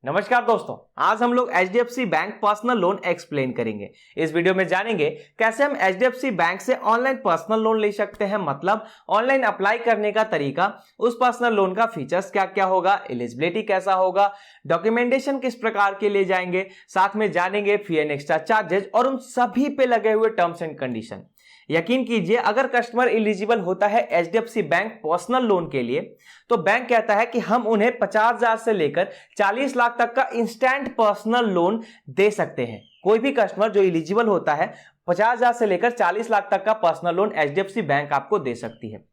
नमस्कार दोस्तों, आज हम लोग HDFC bank personal loan explain करेंगे। इस वीडियो में जानेंगे कैसे हम HDFC बैंक से ऑनलाइन पर्सनल लोन ले सकते हैं, मतलब ऑनलाइन अप्लाई करने का तरीका, उस पर्सनल लोन का फीचर्स क्या क्या होगा, एलिजिबिलिटी कैसा होगा, डॉक्यूमेंटेशन किस प्रकार के ले जाएंगे, साथ में जानेंगे फी एंड एक्स्ट्रा चार्जेस और उन सभी पे लगे हुए टर्म्स एंड कंडीशन। यकीन कीजिए, अगर कस्टमर एलिजिबल होता है HDFC बैंक पर्सनल लोन के लिए तो बैंक कहता है कि हम उन्हें 50,000 से लेकर 40 लाख तक का इंस्टेंट पर्सनल लोन दे सकते हैं। कोई भी कस्टमर जो एलिजिबल होता है 50,000 से लेकर 40 लाख तक का पर्सनल लोन HDFC बैंक आपको दे सकती है।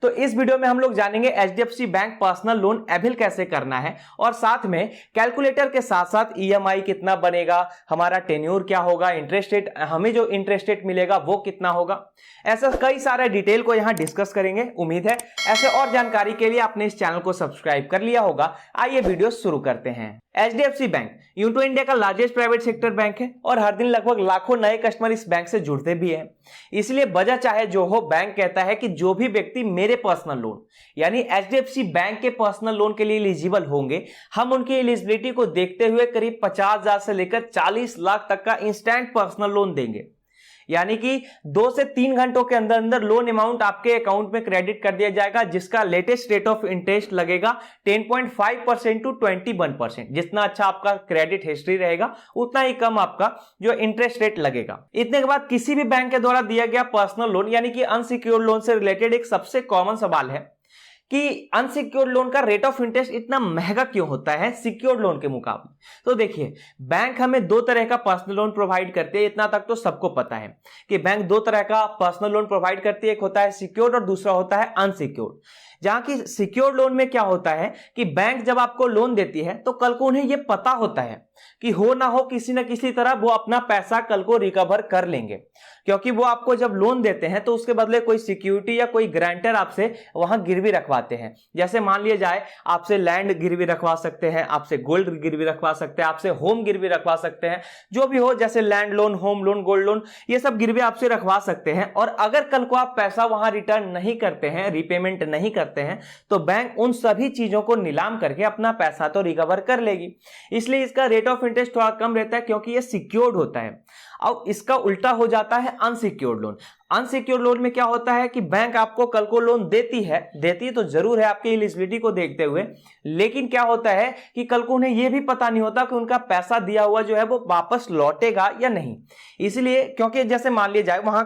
तो इस वीडियो में हम लोग जानेंगे HDFC bank personal loan avail कैसे करना है और साथ में कैलकुलेटर के साथ साथ EMI कितना बनेगा, हमारा टेन्योर क्या होगा, इंटरेस्ट रेट, हमें जो इंटरेस्ट रेट मिलेगा वो कितना होगा, ऐसा कई सारे डिटेल को यहां डिस्कस करेंगे। उम्मीद है ऐसे और जानकारी के लिए आपने इस चैनल को सब्सक्राइब कर लिया होगा। आइए वीडियो शुरू करते हैं। HDFC बैंक यूं तो इंडिया का लार्जेस्ट प्राइवेट सेक्टर बैंक है और हर दिन लगभग लाखों नए कस्टमर इस बैंक से जुड़ते भी हैं। इसलिए वजह चाहे जो हो, बैंक कहता है कि जो भी व्यक्ति मेरे पर्सनल लोन यानी HDFC बैंक के पर्सनल लोन के लिए एलिजिबल होंगे, हम उनकी एलिजिबिलिटी को देखते हुए करीब 50,000 से लेकर 40 लाख तक का इंस्टेंट पर्सनल लोन देंगे। यानी कि 2 से 3 घंटों के अंदर अंदर लोन अमाउंट आपके अकाउंट में क्रेडिट कर दिया जाएगा, जिसका लेटेस्ट रेट ऑफ इंटरेस्ट लगेगा 10.5% टू 21%। जितना अच्छा आपका क्रेडिट हिस्ट्री रहेगा उतना ही कम आपका जो इंटरेस्ट रेट लगेगा। इतने के बाद किसी भी बैंक के द्वारा दिया गया पर्सनल लोन यानी कि अनसिक्योर्ड लोन से रिलेटेड एक सबसे कॉमन सवाल है कि अनसिक्योर्ड लोन का रेट ऑफ इंटरेस्ट इतना महंगा क्यों होता है सिक्योर्ड लोन के मुकाबले। तो देखिए, बैंक हमें 2 तरह का पर्सनल लोन प्रोवाइड करते हैं। इतना तक तो सबको पता है कि बैंक 2 तरह का पर्सनल लोन प्रोवाइड करती है, एक होता है सिक्योर्ड और दूसरा होता है अनसिक्योर्ड। जहां की सिक्योर्ड लोन में क्या होता है कि बैंक जब आपको लोन देती है तो कल को उन्हें यह पता होता है कि हो ना हो किसी ना किसी तरह वो अपना पैसा कल को रिकवर कर लेंगे, क्योंकि वो आपको जब लोन देते हैं तो उसके बदले कोई सिक्योरिटी या कोई गारंटर आपसे वहां गिरवी रखवाते हैं। जैसे मान लिया जाए, आपसे लैंड गिरवी रखवा सकते हैं, आपसे गोल्ड गिरवी रखवा सकते हैं, आपसे होम गिरवी रखवा सकते हैं, जो भी हो, जैसे land loan, home loan, gold loan, ये सब गिरवी आपसे रखवा सकते हैं। और अगर कल को आप पैसा वहां रिटर्न नहीं करते हैं, रिपेमेंट नहीं करते हैं, तो बैंक उन सभी चीजों को नीलाम करके अपना पैसा तो रिकवर कर लेगी। इसलिए इसका रेट ऑफ इंटरेस्ट थोड़ा कम रहता है क्योंकि ये सिक्योर्ड होता है। अब इसका उल्टा हो जाता है अनसिक्योर्ड लोन। अनसिक्योर्ड लोन में क्या होता है कि बैंक आपको कल को लोन देती तो जरूर है आपकी एलिजिबिलिटी को देखते हुए, लेकिन क्या होता है कि कल को उन्हें यह भी पता नहीं होता कि उनका पैसा दिया हुआ जो है वो वापस लौटेगा या नहीं। इसलिए, क्योंकि जैसे मान लिया जाए वहां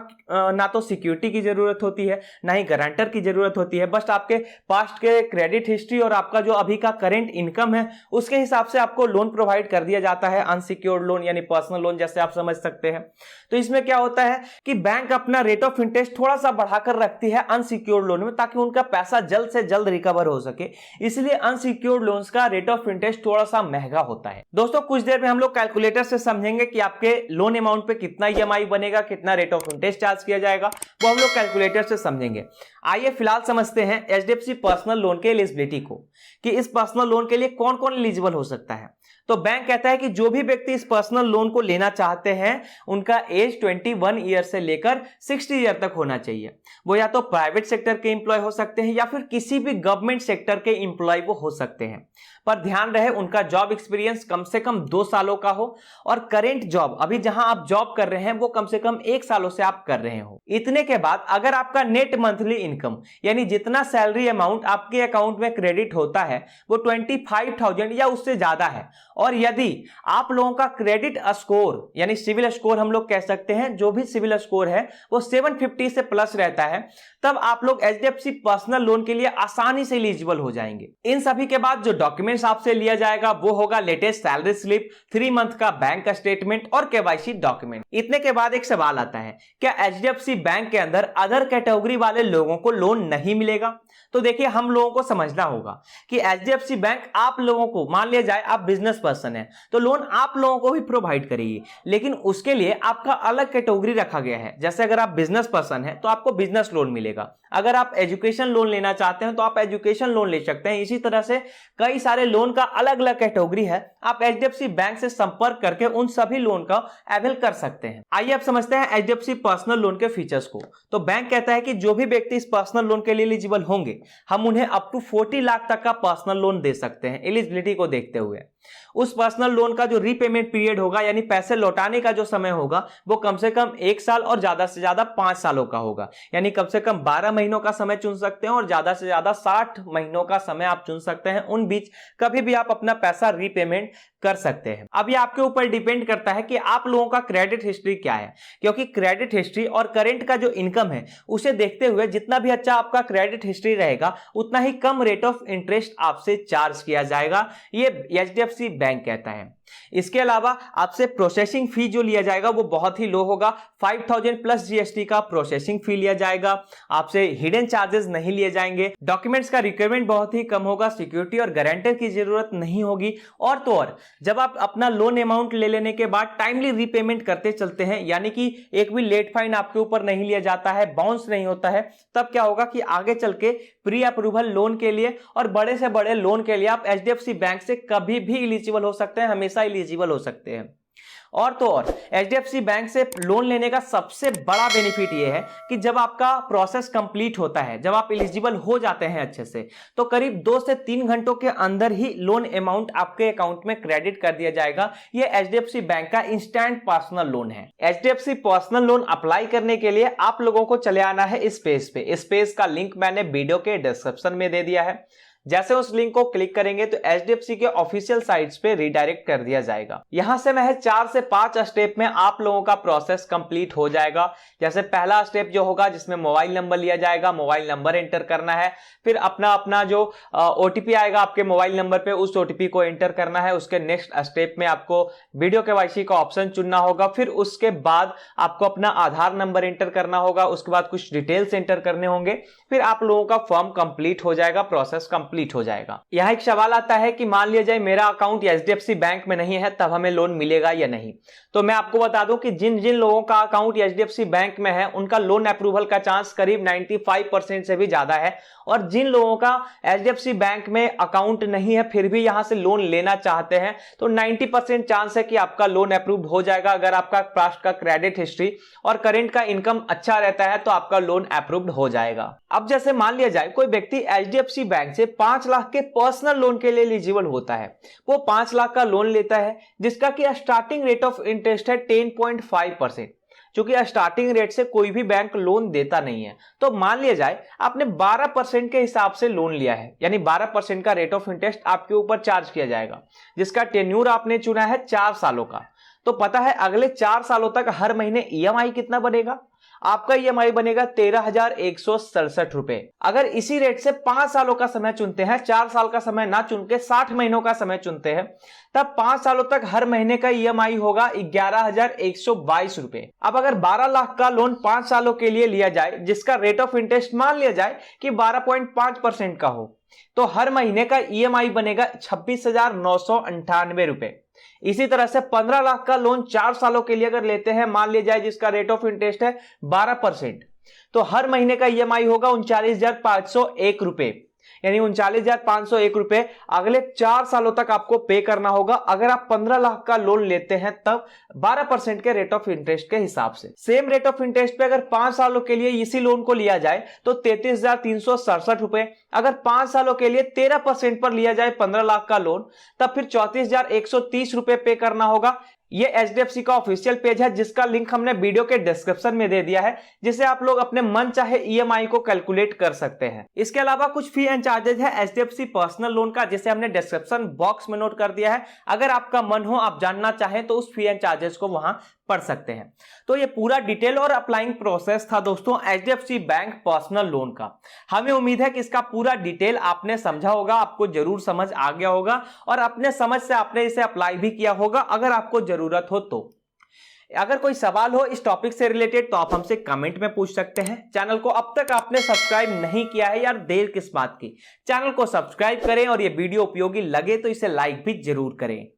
ना तो सिक्योरिटी की जरूरत होती है, ना ही गारंटर की जरूरत होती है, बस आपके पास्ट के क्रेडिट हिस्ट्री और आपका जो अभी का करेंट इनकम है उसके हिसाब से आपको लोन प्रोवाइड कर दिया जाता है। अनसिक्योर्ड लोन यानी पर्सनल लोन जैसे आप समझ सकते हैं। तो इसमें क्या होता है कि बैंक अपना रेट ऑफ इंटरेस्ट थोड़ा सा बढ़ाकर रखती है अनसिक्योर्ड लोन में, ताकि उनका पैसा जल्द से जल्द रिकवर हो सके। इसलिए अनसिक्योर्ड लोन्स का रेट ऑफ इंटरेस्ट थोड़ा सा महंगा होता है। दोस्तों, कुछ देर में हम लोग कैलकुलेटर से समझेंगे कि आपके लोन अमाउंट पे कितना EMI बनेगा, कितना रेट ऑफ इंटरेस्ट चार्ज किया जाएगा, वो हम लोग कैलकुलेटर से समझेंगे। आइए फिलहाल समझते हैं HDFC पर्सनल लोन के एलिजिबिलिटी को, कि इस पर्सनल लोन के लिए कौन कौन एलिजिबल हो सकता है। तो बैंक कहता है कि जो भी व्यक्ति इस पर्सनल लोन को लेना चाहते हैं उनका एज 21 ईयर से लेकर 60 ईयर तक होना चाहिए। वो या तो प्राइवेट सेक्टर के एम्प्लॉय हो सकते हैं या फिर किसी भी गवर्नमेंट सेक्टर के एम्प्लॉय वो हो सकते हैं, पर ध्यान रहे उनका जॉब एक्सपीरियंस कम से कम 2 सालों का हो और करेंट जॉब, अभी जहां आप जॉब कर रहे हैं वो कम से कम 1 सालों से आप कर रहे हो। इतने के बाद अगर आपका नेट मंथली इनकम यानी जितना सैलरी अमाउंट आपके अकाउंट में क्रेडिट होता है वो 25,000 या उससे ज्यादा है, और यदि आप लोगों का क्रेडिट स्कोर यानी सिविल स्कोर हम लोग कह सकते हैं, जो भी सिविल स्कोर है वो 750 से प्लस रहता है, तब आप लोग HDFC पर्सनल लोन के लिए आसानी से एलिजिबल हो जाएंगे। इन सभी के बाद जो डॉक्यूमेंट्स आपसे लिया जाएगा वो होगा लेटेस्ट सैलरी स्लिप, 3 मंथ का बैंक स्टेटमेंट और KYC डॉक्यूमेंट। इतने के बाद एक सवाल आता है, क्या HDFC बैंक के अंदर अदर कैटेगरी वाले लोगों को लोन नहीं मिलेगा? तो देखिए, हम लोगों को समझना होगा कि HDFC बैंक आप लोगों को, मान लिया जाए आप बिजनेस पर्सन है तो लोन आप लोगों को भी प्रोवाइड करेगी, लेकिन उसके लिए आपका अलग कैटेगरी रखा गया है। जैसे अगर आप बिजनेस पर्सन है तो आपको बिजनेस लोन मिलेगा, अगर आप एजुकेशन लोन लेना चाहते हैं तो आप एजुकेशन लोन ले सकते हैं। इसी तरह से कई सारे लोन का अलग अलग कैटेगरी है, आप HDFC बैंक से संपर्क करके उन सभी लोन का अवेल कर सकते हैं। आइए अब समझते हैं HDFC पर्सनल लोन के फीचर्स को। तो बैंक कहता है कि जो भी व्यक्ति इस पर्सनल लोन के लिए एलिजिबल होंगे हम उन्हें अप टू 40 लाख तक का पर्सनल लोन दे सकते हैं एलिजिबिलिटी को देखते हुए। उस पर्सनल लोन का जो रीपेमेंट पीरियड होगा यानी पैसे लौटाने का जो समय होगा वो कम से कम 1 साल और ज्यादा से ज्यादा 5 सालों का होगा। यानी कम से कम 12 महीनों का समय चुन सकते हैं और ज्यादा से ज्यादा 60 महीनों का समय आप चुन सकते हैं। उन बीच कभी भी आप अपना पैसा रीपेमेंट कर सकते हैं। अब ये आपके ऊपर डिपेंड करता है कि आप लोगों का क्रेडिट हिस्ट्री क्या है, क्योंकि क्रेडिट हिस्ट्री और करंट का जो इनकम है उसे देखते हुए जितना भी अच्छा आपका क्रेडिट हिस्ट्री रहेगा उतना ही कम रेट ऑफ इंटरेस्ट आपसे चार्ज किया जाएगा, ये एचडीएफसी बैंक कहता है। इसके अलावा आपसे प्रोसेसिंग फी जो लिया जाएगा वो बहुत ही लो होगा, 5000 प्लस जीएसटी का प्रोसेसिंग फी लिया जाएगा। आपसे हिडन चार्जेस नहीं लिए जाएंगे, डॉक्यूमेंट्स का रिक्वायरमेंट बहुत ही कम होगा, सिक्योरिटी और गारंटर की जरूरत नहीं होगी। और तो और जब आप अपना लोन अमाउंट ले लेने के बाद टाइमली रीपेमेंट करते चलते हैं, यानी कि एक भी लेट फाइन आपके ऊपर नहीं लिया जाता है, बाउंस नहीं होता है, तब क्या होगा कि आगे चल के प्री अप्रूवल लोन के लिए और बड़े से बड़े लोन के लिए आप एचडीएफसी बैंक से कभी भी एलिजिबल हो सकते हैं, हमेशा एलिजिबल हो सकते हैं। और तो और एचडीएफसी बैंक से लोन लेने का सबसे बड़ा बेनिफिट यह है कि जब आपका प्रोसेस कंप्लीट होता है, जब आप एलिजिबल हो जाते हैं अच्छे से, तो करीब 2 से 3 घंटों के अंदर ही लोन अमाउंट आपके अकाउंट में क्रेडिट कर दिया जाएगा। यह एचडीएफसी बैंक का इंस्टेंट पर्सनल लोन है। एचडीएफसी पर्सनल लोन अप्लाई करने के लिए आप लोगों को चले आना है इस पेज पे। इस पेज का लिंक मैंने वीडियो के डिस्क्रिप्शन में दे दिया है। जैसे उस लिंक को क्लिक करेंगे तो एचडीएफसी के ऑफिशियल साइट्स पे रिडायरेक्ट कर दिया जाएगा। यहां से महज 4 से 5 स्टेप में आप लोगों का प्रोसेस कंप्लीट हो जाएगा। जैसे पहला स्टेप जो होगा जिसमें मोबाइल नंबर लिया जाएगा, मोबाइल नंबर एंटर करना है, फिर अपना जो ओटीपी आएगा आपके मोबाइल नंबर पे उस ओटीपी को एंटर करना है। उसके नेक्स्ट स्टेप में आपको वीडियो केवाईसी का ऑप्शन चुनना होगा, फिर उसके बाद आपको अपना आधार नंबर एंटर करना होगा, उसके बाद कुछ डिटेल्स एंटर करने होंगे, फिर आप लोगों का फॉर्म कंप्लीट हो जाएगा, प्रोसेस कंप्लीट हो जाएगा। यहां एक सवाल आता है कि मान लिया जाए मेरा अकाउंट एचडीएफसी बैंक में नहीं है, तब हमें लोन मिलेगा या नहीं। तो मैं आपको बता दूं कि जिन जिन लोगों का अकाउंट एचडीएफसी बैंक में है उनका लोन अप्रूवल का चांस करीब 95% से भी ज्यादा है, और जिन लोगों का एचडीएफसी बैंक में अकाउंट नहीं है फिर भी यहां से लोन लेना चाहते हैं तो 90% चांस है कि आपका लोन अप्रूव हो जाएगा। अगर आपका पास्ट का क्रेडिट हिस्ट्री और करंट का इनकम अच्छा रहता है तो आपका लोन अप्रूव्ड हो जाएगा। अब जैसे मान लिया जाए कोई व्यक्ति एचडीएफसी बैंक से 5 लाख के पर्सनल लोन के लिए एलिजिबल होता है, वो 5 लाख का लोन लेता है जिसका कि स्टार्टिंग रेट ऑफ इंटरेस्ट है 10.5%। चूंकि स्टार्टिंग रेट से कोई भी बैंक लोन देता नहीं है, तो मान लिया जाए आपने 12% के हिसाब से लोन लिया है, यानी 12% का रेट ऑफ इंटरेस्ट आपके ऊपर चार्ज किया जाएगा, जिसका टेन्यूर आपने चुना है 4 सालों का। तो पता है अगले 4 सालों तक हर महीने ईएमआई कितना बनेगा? आपका ईएमआई बनेगा 13,167 रुपए। अगर इसी रेट से 5 सालों का समय चुनते हैं, 4 साल का समय ना चुन के 60 महीनों का समय चुनते हैं, तब 5 सालों तक हर महीने का ईएमआई होगा 11,122 रुपए। अब अगर 12 लाख का लोन 5 सालों के लिए लिया जाए जिसका रेट ऑफ इंटरेस्ट मान लिया जाए कि 12.5% का हो, तो हर महीने का ईएमआई बनेगा 26,998 रुपए। इसी तरह से 15 लाख का लोन 4 सालों के लिए अगर लेते हैं, मान लिया जाए जिसका रेट ऑफ इंटरेस्ट है 12%, तो हर महीने का ईएमआई होगा 39,501 रुपए, यानी 39,501 रुपए अगले 4 सालों तक आपको पे करना होगा। अगर आप 15 लाख का लोन लेते हैं तब 12% के रेट ऑफ इंटरेस्ट के हिसाब से। सेम रेट ऑफ इंटरेस्ट पे अगर 5 सालों के लिए इसी लोन को लिया जाए तो 33,367 रुपए। अगर 5 सालों के लिए 13% पर लिया जाए 15 लाख का लोन, तब फिर 34,130 रुपए पे करना होगा। ये एचडीएफसी का ऑफिशियल पेज है जिसका लिंक हमने वीडियो के डिस्क्रिप्शन में दे दिया है, जिसे आप लोग अपने मन चाहे ईएमआई को कैलकुलेट कर सकते हैं। इसके अलावा कुछ फी एंड चार्जेस है एचडीएफसी पर्सनल लोन का, जिसे हमने डिस्क्रिप्शन बॉक्स में नोट कर दिया है। अगर आपका मन हो, आप जानना चाहें तो उस फी एंड चार्जेस को वहां पढ़ सकते हैं। तो ये पूरा डिटेल और अप्लाइंग प्रोसेस था दोस्तों एचडीएफसी बैंक पर्सनल लोन का। हमें उम्मीद है कि इसका पूरा डिटेल आपने समझा होगा, आपको जरूर समझ आ गया होगा और अपने समझ से आपने इसे अप्लाई भी किया होगा अगर आपको जरूरत हो तो। अगर कोई सवाल हो इस टॉपिक से रिलेटेड तो आप हमसे कमेंट में पूछ सकते हैं। चैनल को अब तक आपने सब्सक्राइब नहीं किया है, यार देर किस बात की, चैनल को सब्सक्राइब करें और ये वीडियो उपयोगी लगे तो इसे लाइक भी जरूर करें।